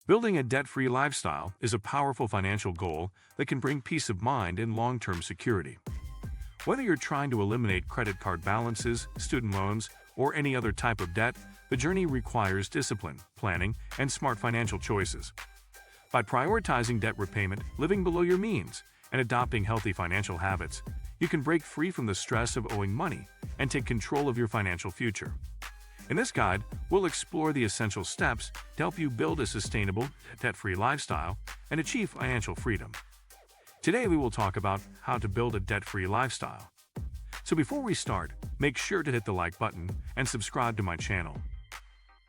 Building a debt-free lifestyle is a powerful financial goal that can bring peace of mind and long-term security. Whether you're trying to eliminate credit card balances, student loans, or any other type of debt, the journey requires discipline, planning, and smart financial choices. By prioritizing debt repayment, living below your means, and adopting healthy financial habits, you can break free from the stress of owing money and take control of your financial future. In this guide, we'll explore the essential steps to help you build a sustainable, debt-free lifestyle and achieve financial freedom. Today, we will talk about how to build a debt-free lifestyle. So before we start, make sure to hit the like button and subscribe to my channel.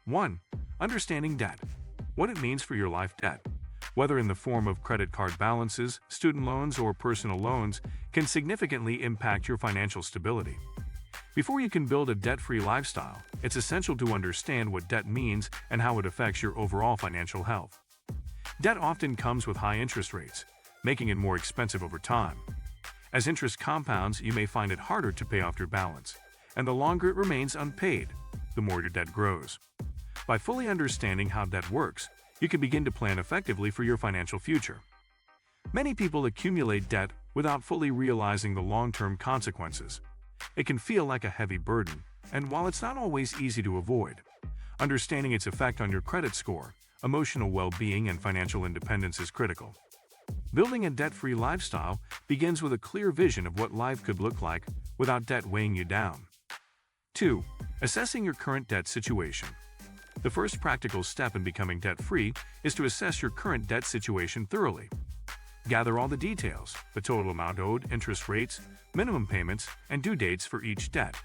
1. Understanding debt. What it means for your life. Debt, whether in the form of credit card balances, student loans, or personal loans, can significantly impact your financial stability. Before you can build a debt-free lifestyle, it's essential to understand what debt means and how it affects your overall financial health. Debt often comes with high interest rates, making it more expensive over time. As interest compounds, you may find it harder to pay off your balance, and the longer it remains unpaid, the more your debt grows. By fully understanding how debt works, you can begin to plan effectively for your financial future. Many people accumulate debt without fully realizing the long-term consequences. It can feel like a heavy burden, and while it's not always easy to avoid, understanding its effect on your credit score, emotional well-being, and financial independence is critical. Building a debt-free lifestyle begins with a clear vision of what life could look like without debt weighing you down. 2. Assessing your current debt situation. The first practical step in becoming debt-free is to assess your current debt situation thoroughly. Gather all the details, the total amount owed, interest rates, minimum payments, and due dates for each debt.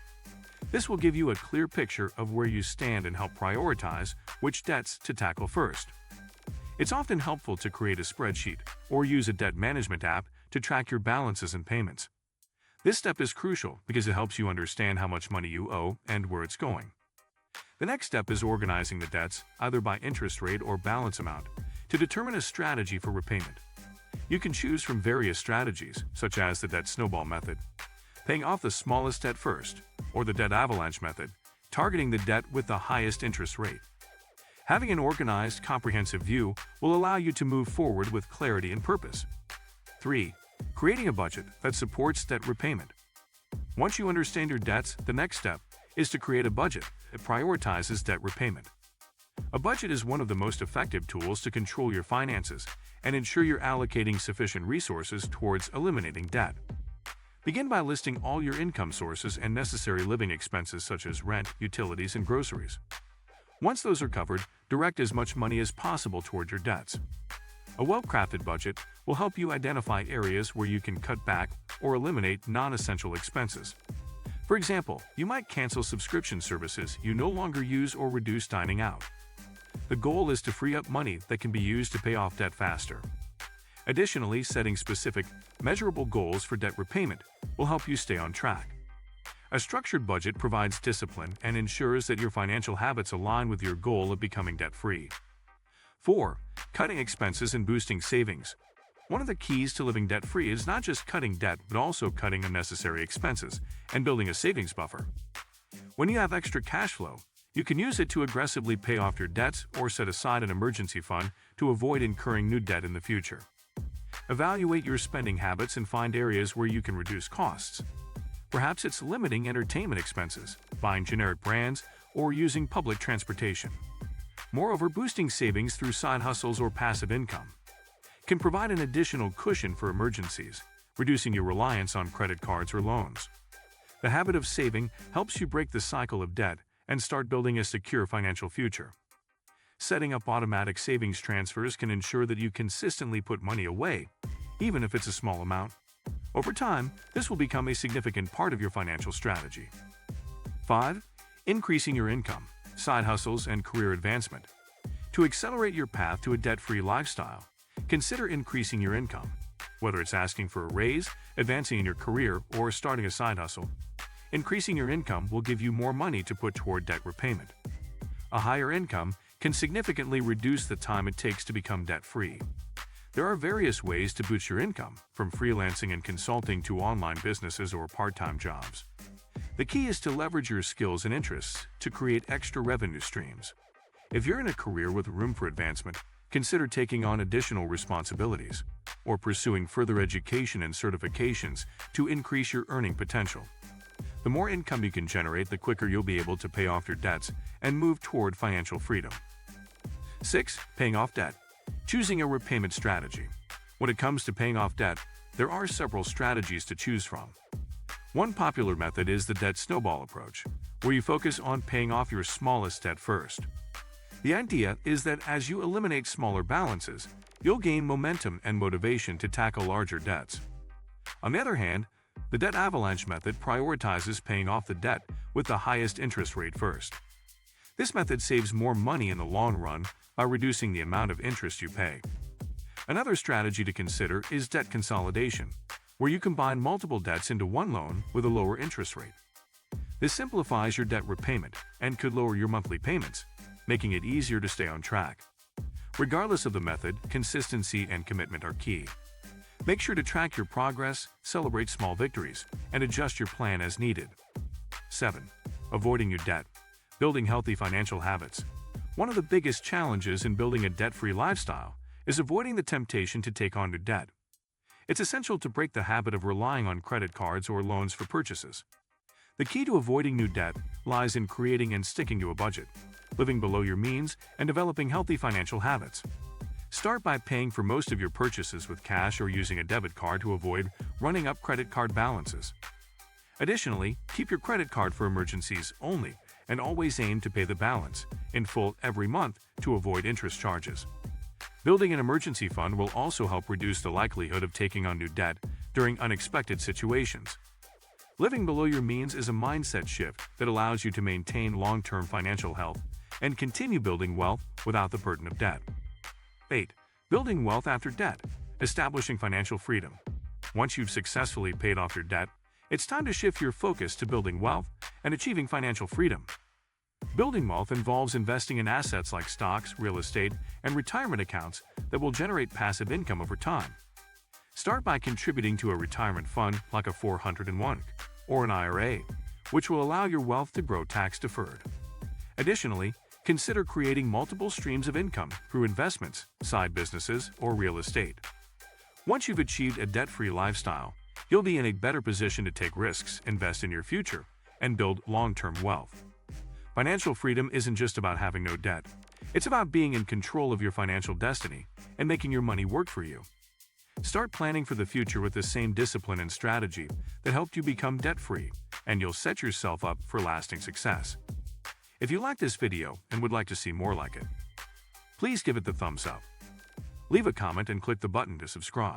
This will give you a clear picture of where you stand and help prioritize which debts to tackle first. It's often helpful to create a spreadsheet or use a debt management app to track your balances and payments. This step is crucial because it helps you understand how much money you owe and where it's going. The next step is organizing the debts, either by interest rate or balance amount, to determine a strategy for repayment. You can choose from various strategies, such as the debt snowball method, paying off the smallest debt first, or the debt avalanche method, targeting the debt with the highest interest rate. Having an organized, comprehensive view will allow you to move forward with clarity and purpose. 3. Creating a budget that supports debt repayment. Once you understand your debts, the next step is to create a budget that prioritizes debt repayment. A budget is one of the most effective tools to control your finances and ensure you're allocating sufficient resources towards eliminating debt. Begin by listing all your income sources and necessary living expenses such as rent, utilities, and groceries. Once those are covered, direct as much money as possible toward your debts. A well-crafted budget will help you identify areas where you can cut back or eliminate non-essential expenses. For example, you might cancel subscription services you no longer use or reduce dining out. The goal is to free up money that can be used to pay off debt faster. Additionally, setting specific, measurable goals for debt repayment will help you stay on track. A structured budget provides discipline and ensures that your financial habits align with your goal of becoming debt-free. 4. Cutting expenses and boosting savings. One of the keys to living debt-free is not just cutting debt but also cutting unnecessary expenses and building a savings buffer. When you have extra cash flow, you can use it to aggressively pay off your debts or set aside an emergency fund to avoid incurring new debt in the future. Evaluate your spending habits and find areas where you can reduce costs. Perhaps it's limiting entertainment expenses, buying generic brands, or using public transportation. Moreover, boosting savings through side hustles or passive income can provide an additional cushion for emergencies, reducing your reliance on credit cards or loans. The habit of saving helps you break the cycle of debt and start building a secure financial future. Setting up automatic savings transfers can ensure that you consistently put money away, even if it's a small amount. Over time, this will become a significant part of your financial strategy. 5. Increasing your income, side hustles, and career advancement. To accelerate your path to a debt-free lifestyle, consider increasing your income. Whether it's asking for a raise, advancing in your career, or starting a side hustle, increasing your income will give you more money to put toward debt repayment. A higher income can significantly reduce the time it takes to become debt-free. There are various ways to boost your income, from freelancing and consulting to online businesses or part-time jobs. The key is to leverage your skills and interests to create extra revenue streams. If you're in a career with room for advancement, consider taking on additional responsibilities or pursuing further education and certifications to increase your earning potential. The more income you can generate, the quicker you'll be able to pay off your debts and move toward financial freedom. 6. Paying off debt. Choosing a repayment strategy. When it comes to paying off debt, there are several strategies to choose from. One popular method is the debt snowball approach, where you focus on paying off your smallest debt first. The idea is that as you eliminate smaller balances, you'll gain momentum and motivation to tackle larger debts. On the other hand, the debt avalanche method prioritizes paying off the debt with the highest interest rate first. This method saves more money in the long run by reducing the amount of interest you pay. Another strategy to consider is debt consolidation, where you combine multiple debts into one loan with a lower interest rate. This simplifies your debt repayment and could lower your monthly payments, making it easier to stay on track. Regardless of the method, consistency and commitment are key. Make sure to track your progress, celebrate small victories, and adjust your plan as needed. 7. Avoiding your debt. Building healthy financial habits. One of the biggest challenges in building a debt-free lifestyle is avoiding the temptation to take on new debt. It's essential to break the habit of relying on credit cards or loans for purchases. The key to avoiding new debt lies in creating and sticking to a budget, living below your means, and developing healthy financial habits. Start by paying for most of your purchases with cash or using a debit card to avoid running up credit card balances. Additionally, keep your credit card for emergencies only and always aim to pay the balance in full every month to avoid interest charges. Building an emergency fund will also help reduce the likelihood of taking on new debt during unexpected situations. Living below your means is a mindset shift that allows you to maintain long-term financial health and continue building wealth without the burden of debt. 8. Building wealth after debt. Establishing financial freedom. Once you've successfully paid off your debt, it's time to shift your focus to building wealth and achieving financial freedom. Building wealth involves investing in assets like stocks, real estate, and retirement accounts that will generate passive income over time. Start by contributing to a retirement fund like a 401k or an IRA, which will allow your wealth to grow tax-deferred. Additionally, consider creating multiple streams of income through investments, side businesses, or real estate. Once you've achieved a debt-free lifestyle, you'll be in a better position to take risks, invest in your future, and build long-term wealth. Financial freedom isn't just about having no debt. It's about being in control of your financial destiny and making your money work for you. Start planning for the future with the same discipline and strategy that helped you become debt-free, and you'll set yourself up for lasting success. If you liked this video and would like to see more like it, please give it the thumbs up. Leave a comment and click the button to subscribe.